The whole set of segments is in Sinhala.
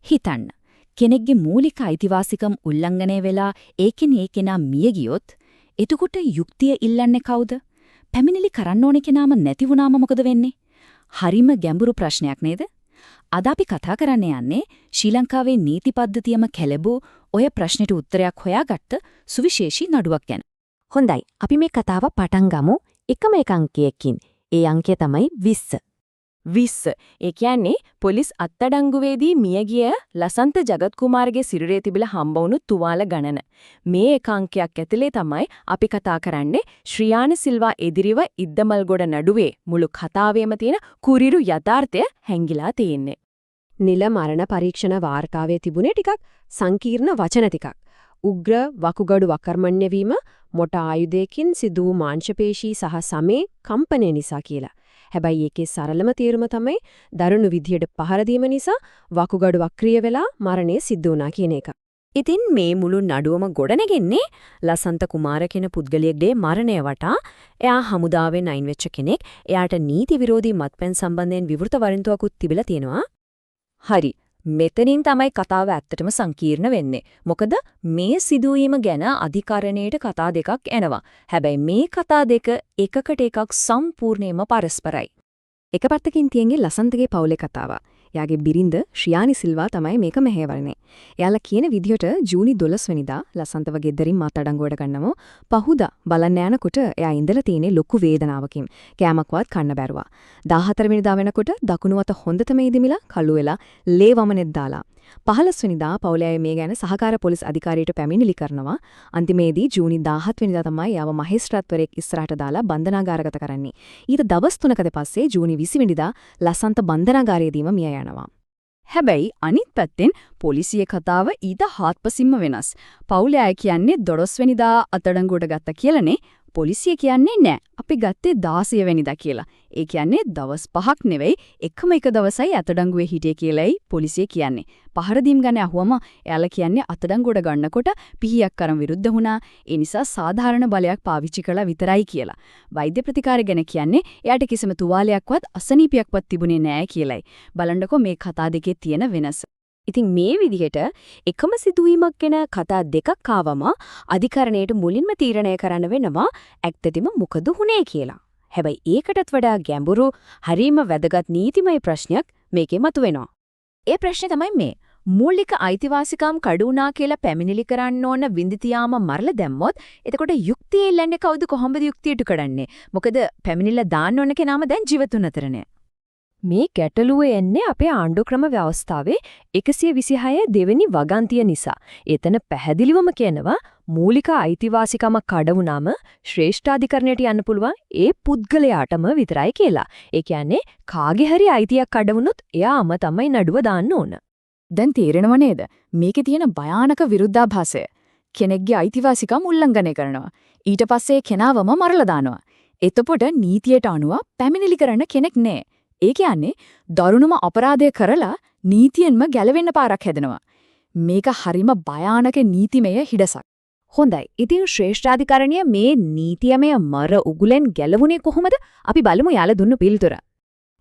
හිතන්න. කෙනෙක්ගේ මූලික අයිතිවාසිකම් උල්ලංඝනය වෙලා ඒකෙනා මිය ගියොත් එතකොට යුක්තිය ඉල්ලන්නේ කවුද? පැමිණිලි කරන්න ඕනේ කෙනාම නැති වුණාම මොකද වෙන්නේ? හරිම ගැඹුරු ප්‍රශ්නයක් නේද? අද අපි කතා කරන්න යන්නේ ශ්‍රී ලංකාවේ නීති පද්ධතියම කැළඹූ ඔය ප්‍රශ්නෙට උත්තරයක් හොයාගත්ත සුවිශේෂී නඩුවක් ගැන. හොඳයි, අපි මේ කතාව පටන් ගමු එකම එක අංකයකින්. ඒ අංකය තමයි 20. 20. ඒ කියන්නේ පොලිස් අත්අඩංගුවේදී මියගිය ලසන්ත ජගත් කුමාරගේ සිරුරේ තිබිලා හම්බ වුණු තුවාල ගණන. මේ එක අංකයක් ඇතුලේ තමයි අපි කතා කරන්නේ ශ්‍රියාන සිල්වා එදිරිව ඉද්දමල්ගොඩ නඩුවේ මුළු කතාවේම තියෙන කුරිරු යථාර්ථය හැංගිලා තියෙන්නේ. නිල මරණ පරීක්ෂණ වාර්තාවේ තිබුණේ ටිකක් සංකීර්ණ වචන ටිකක්. උග්‍ර වකුගඩු වකර්මණ්‍ය වීම, මොට ආයුධයකින් සිදු වූ මාංශපේශී සහ සමේ කම්පනය නිසා කියලා. හැබැයි ඒකේ සරලම තේරුම තමයි දරුණු විදියට පහර දීම නිසා වකුගඩු වක්‍රීය වෙලා මරණය සිද්ධ වුණා කියන එක. ඉතින් මේ මුළු නඩුවම ගොඩනගෙන්නේ ලසන්ත කුමාර කියන පුද්ගලයෙක්ගේ මරණය වටා. එයා හමුදාවෙන් අයින් වෙච්ච කෙනෙක්. එයාට නීති විරෝධී මත්පැන් සම්බන්ධයෙන් විවෘත වරන්තුවකුත් තිබිලා තියෙනවා. හරි. මෙතනින් තමයි කතාව ඇත්තටම සංකීර්ණ වෙන්නේ. මොකද මේ සිදුවීම ගැන අධිකරණයට කතා දෙකක් එනවා. හැබැයි මේ කතා දෙක එකකට එකක් සම්පූර්ණයෙන්ම පරස්පරයි. එක පැත්තකින් තියෙන්නේ ලසන්තගේ පවුලේ කතාව. එයාගේ බිරිඳ ශ්‍රියානි සිල්වා තමයි මේක මෙහෙවරනේ. එයාලා කියන විදිහට ජූනි 12 වෙනිදා ලසන්තව ගෙදරින් අත්අඩංගුවට ගන්නමු. පහුදා බලන්න යනකොට එයා ඉඳලා තියෙන්නේ ලොකු වේදනාවකින්. කෑමක්වත් කන්න බැරුවා. 14 වෙනිදා වෙනකොට දකුණු අත හොඳටම ඉදිමිලා කළු වෙලා ලේ වමනෙත් දාලා. 15 වෙනිදා පවුලේ මේ ගැන සහකාර පොලිස් අධිකාරියට පැමිණිලි කරනවා. අන්තිමේදී ජූනි 17 වෙනිදා තමයි යාව මහේස්ත්‍රාත්වරයෙක් ඉස්සරහට දාලා බන්ධනාගාරගත කරන්නේ. ඊට දවස් 3කට පස්සේ ජූනි 20 වෙනිදා ලසන්ත බන්ධනාගාරයේදීම මිය යනවා. හැබැයි අනිත් පැත්තෙන් පොලිසිය කතාව ඊට හාත්පසින්ම වෙනස්. පවුලේ අය කියන්නේ 12 වෙනිදා අත්අඩංගුවට ගත්ත කියලානේ. පොලිසිය කියන්නේ නෑ අපි ගත්තේ 16 වෙනිදා කියලා. ඒ කියන්නේ දවස් 5ක් නෙවෙයි එකම එක දවසයි අත්අඩංගුවේ හිටියේ කියලායි පොලිසිය කියන්නේ. පහර දීම් ගැන අහුවම එයාලා කියන්නේ අත්අඩංගුවට ගන්නකොට පිහියක් කරන් විරුද්ධ වුණා. ඒ නිසා සාධාරණ බලයක් පාවිච්චි කළා විතරයි කියලා. වෛද්‍ය ප්‍රතිකාර ගැන කියන්නේ එයාට කිසිම තුවාලයක්වත් අසනීපයක්වත් තිබුණේ නෑ කියලායි. බලන්නකෝ මේ කතා දෙකේ තියෙන වෙනස. ඉතින් මේ විදිහට එකම සිදුවීමක් ගැන කතා දෙකක් ආවම අධිකරණයට මුලින්ම තීරණය කරන්න වෙනවා ඇත්තටම මොකද වුනේ කියලා. හැබැයි ඒකටත් වඩා ගැඹුරු හරීම වැදගත් නීතිමය ප්‍රශ්නයක් මේකේ මතුවෙනවා. ඒ ප්‍රශ්නේ තමයි මේ. මූලික අයිතිවාසිකම් කඩ වුණා කියලා පැමිණිලි කරන්න ඕන විඳිතියාම මරලා දැම්මොත් එතකොට යුක්තිය ඉල්ලන්නේ කවුද? කොහොමද යුක්තියට කඩන්නේ? මොකද පැමිණිල්ල දාන්න ඕන කෙනාම දැන් ජීවතුන් අතරනේ. මේ ගැටලුව එන්නේ අපේ ආණ්ඩුක්‍රම ව්‍යවස්ථාවේ 126 දෙවෙනි වගන්තිය නිසා. එතන පැහැදිලිවම කියනවා මූලික අයිතිවාසිකම කඩ වුණාම ශ්‍රේෂ්ඨාධිකරණයට යන්න පුළුවන් ඒ පුද්ගලයාටම විතරයි කියලා. ඒ කියන්නේ කාගේ හරි අයිතියක් කඩ වුණොත් එයාම තමයි නඩුව දාන්න ඕන. දැන් තේරෙනව නේද? මේකේ තියෙන භයානක විරුද්ධාභාසය. කෙනෙක්ගේ අයිතිවාසිකම් උල්ලංඝනය කරනවා. ඊට පස්සේ කෙනාවම මරලා දානවා. එතකොට නීතියට අනුව පැමිණිලි කරන්න කෙනෙක් නෑ. ඒ කියන්නේ දරුණුම අපරාධය කරලා නීතියෙන්ම ගැලවෙන්න පාරක් හැදෙනවා. මේක හරිම භයානක නීතිමය හිඩසක්. හොඳයි. ඉතින් ශ්‍රේෂ්ඨාධිකරණය මේ නීතියමය මර උගුලෙන් ගැලවුණේ කොහොමද? අපි බලමු යාලා දුන්නු පිළිතුර.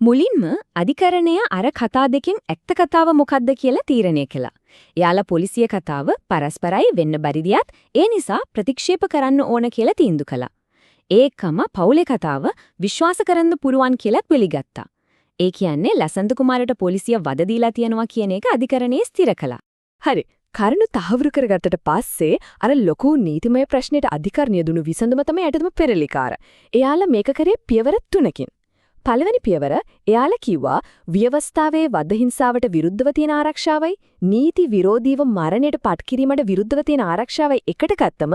මුලින්ම අධිකරණය අර කතා දෙකෙන් ඇත්ත කතාව මොකක්ද කියලා තීරණය කළා. යාලා පොලිසිය කතාව පරස්පරයි වෙන්න බැරි දියත් ඒ නිසා ප්‍රතික්ෂේප කරන්න ඕන කියලා තීන්දුව කළා. ඒකම පවුලේ කතාව විශ්වාස කරන්න පුරුවන් කියලාත් පිළිගත්තා. ඒ කියන්නේ ලසන්ත කුමාරට පොලිසිය වද දීලා තියනවා කියන එක අධිකරණයේ ස්ථිර කළා. හරි. කරුණු තහවුරු කරගත්තට පස්සේ අර ලොකු නීතිමය ප්‍රශ්නෙට අධිකරණය දුණු විසඳුම තමයි ඇටතම පෙරලිකාර. එයාලා මේක කරේ පියවර 3කින්. පළවෙනි පියවර එයාලා කිව්වා ව්‍යවස්ථාවේ වද හිංසාවට විරුද්ධව තියෙන ආරක්ෂාවයි නීති විරෝධීව මරණයට පත්කිරීමට විරුද්ධව තියෙන ආරක්ෂාවයි එකට ගත්තම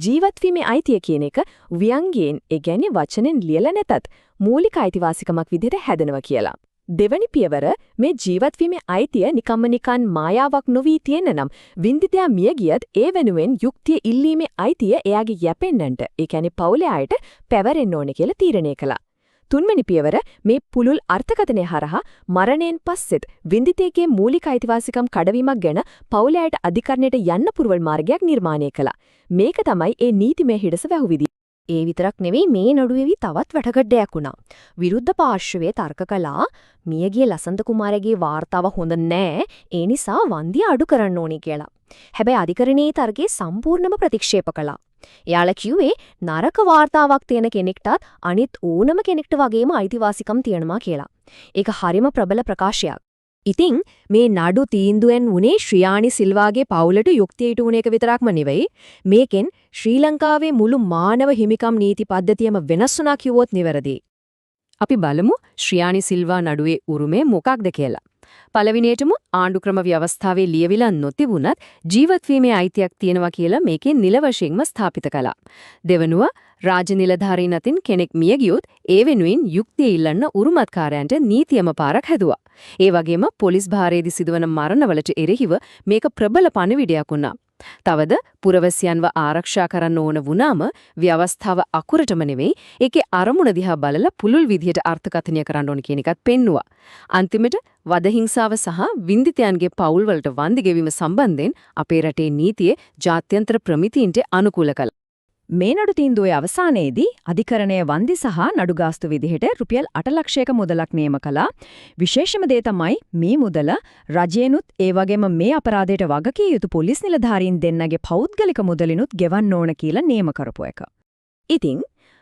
ජීවත් වීමේ අයිතිය කියන එක ව්‍යංගයෙන් ඒ කියන්නේ වචනෙන් ලියලා නැතත් මූලික අයිතිවාසිකමක් විදිහට හැදෙනවා කියලා. දෙවැනි පියවර මේ ජීවත් වීමේ අයිතිය නිකන් මායාවක් නොවි තියෙන නම් වින්දිතයා මිය ගියත් ඒ වෙනුවෙන් යුක්තිය ඉල්ලීමේ අයිතිය එයාගේ යැපෙන්නන්ට ඒ කියන්නේ පවුලේ අයට පැවරෙන්න ඕනේ කියලා තීරණය කළා. තුන්වෙනි පියවර මේ පුළුල් අර්ථකථනය හරහා මරණයෙන් පස්සෙත් වින්දිතේගේ මූලික අයිතිවාසිකම් කඩවීමක් ගැන පවුලේ අයට අධිකරණයට යන්න පුරවල් මාර්ගයක් නිර්මාණය කළා. මේක තමයි ඒ නීතිමය හිඩස වැහුවිදි. ඒ විතරක් නෙවෙයි මේ නඩුවේවි තවත් වැටකඩයක් වුණා. විරුද්ධ පාර්ශවයේ තර්ක කළා මියගිය ලසන්ත කුමාරගේ වාර්තාව හොඳ නෑ. ඒ නිසා වන්දිය අඩු කරන්න ඕනි කියලා. හැබැයි අධිකරණයේ තර්කේ සම්පූර්ණම ප්‍රතික්ෂේප කළා. එයාලා කිව්වේ නරක වාර්තාවක් තියෙන කෙනෙක්ටත් අනිත් ඕනම කෙනෙක්ට වගේම අයිතිවාසිකම් තියෙනවා කියලා. ඒක හරිම ප්‍රබල ප්‍රකාශයක්. ඉතින් මේ නඩු තීන්දුවෙන් වුණේ ශ්‍රියානි සිල්වාගේ පවුලට යුක්තිය ඉටු වුණ එක විතරක්ම නෙවෙයි මේකෙන් ශ්‍රී ලංකාවේ මුළු මානව හිමිකම් නීති පද්ධතියම වෙනස් වුණා කිව්වොත් නිවැරදි. අපි බලමු ශ්‍රියානි සිල්වා නඩුවේ උරුමය මොකක්ද කියලා. පළවෙනියටම ආණ්ඩුක්‍රම ව්‍යවස්ථාවේ ලියවිලා නොතිබුණත් ජීවත් වීමේ අයිතියක් තියෙනවා කියලා මේකෙන් නිල වශයෙන්ම ස්ථාපිත කළා. දෙවනුව රාජ්‍ය නිලධාරීන් අතින් කෙනෙක් මිය ගියොත් ඒ වෙනුවෙන් යුක්තිය ඉල්ලන්න උරුමත්කාරයන්ට නීතියම පාරක් හැදුවා. ඒ වගේම පොලිස් භාරයේදී සිදුවන මරණවලට එරෙහිව මේක ප්‍රබල පණිවිඩයක් වුණා. තවද පුරවැසියන්ව ආරක්ෂා කරන්න ඕන වුණාම ව්‍යවස්ථාව අකුරටම නෙවෙයි ඒකේ අරමුණ දිහා බලලා පුළුල් විදියට අර්ථකථනය කරන්න ඕන කියන එකත් පෙන්නුවා. අන්තිමට වද හිංසාව සහ වින්දිතයන්ගේ පවුල් වලට වන්දි ගෙවීම සම්බන්ධයෙන් අපේ රටේ නීතියේ ජාත්‍යන්තර ප්‍රමිතීන්ට අනුකූල කළා. මේ නඩු තීන්දුවේ අවසානයේදී අධිකරණයේ වන්දි සහ නඩු ගාස්තු විදිහට රුපියල් 8 ලක්ෂයක මුදලක් නියම කළා. විශේෂම දේ තමයි මේ මුදල රජයෙන්ුත් ඒ වගේම මේ අපරාධයට වගකිය යුතු පොලිස් නිලධාරීන් දෙන්නගේ පෞද්ගලික මුදලිනුත් ගෙවන්න ඕන කියලා නියම කරපු එක. ඉතින්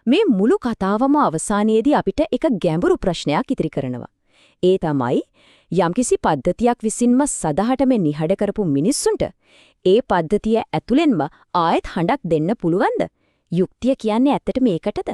මේ මුළු කතාවම අවසානයේදී අපිට එක ගැඹුරු ප්‍රශ්නයක් ඉතිරි කරනවා. ඒ තමයි යම්කිසි පද්ධතියක් විසින්ම සදහටම නිහඬ කරපු මිනිස්සුන්ට ඒ පද්ධතිය ඇතුළෙන්ම ආයෙත් හඬක් දෙන්න පුළුවන්ද? යුක්තිය කියන්නේ ඇත්තට මේකටද?